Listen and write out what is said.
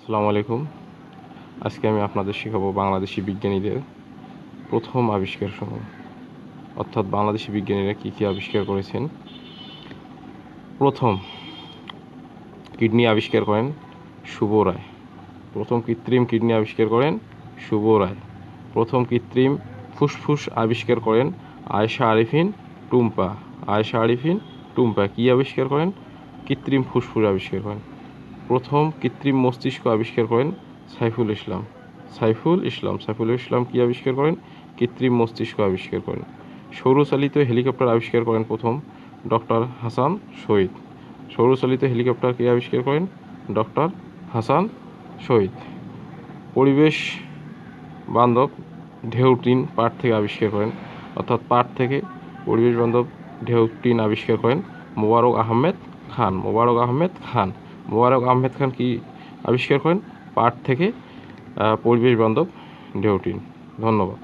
আসসালামু আলাইকুম। আজকে আমি আপনাদের শেখাবো বাংলাদেশি বিজ্ঞানীদের প্রথম আবিষ্কারসমূহ, অর্থাৎ বাংলাদেশি বিজ্ঞানীরা কী কী আবিষ্কার করেছেন। প্রথম কিডনি আবিষ্কার করেন শুভ রায়। প্রথম কৃত্রিম কিডনি আবিষ্কার করেন শুভ রায়। প্রথম কৃত্রিম ফুসফুস আবিষ্কার করেন আয়েশা আরিফিন টুম্পা। আয়েশা আরিফিন টুম্পা কী আবিষ্কার করেন? কৃত্রিম ফুসফুস আবিষ্কার করেন। প্রথম কৃত্রিম মস্তিষ্ক আবিষ্কার করেন সাইফুল ইসলাম। সাইফুল ইসলাম কী আবিষ্কার করেন? কৃত্রিম মস্তিষ্ক আবিষ্কার করেন। সৌরচালিত হেলিকপ্টার আবিষ্কার করেন প্রথম ডক্টর হাসান শহীদ। সৌরচালিত হেলিকপ্টার কে আবিষ্কার করেন? ডক্টর হাসান শহীদ। পরিবেশ বান্ধব ঢেউ টিন পাট থেকে আবিষ্কার করেন, অর্থাৎ পাট থেকে পরিবেশ বান্ধব ঢেউ টিন আবিষ্কার করেন মোবারক আহমেদ খান। মোবারক আহমেদ খান কি আবিষ্কার করেন? পাট থেকে পরিবেশ বান্ধব ঢেউ টিন। ধন্যবাদ।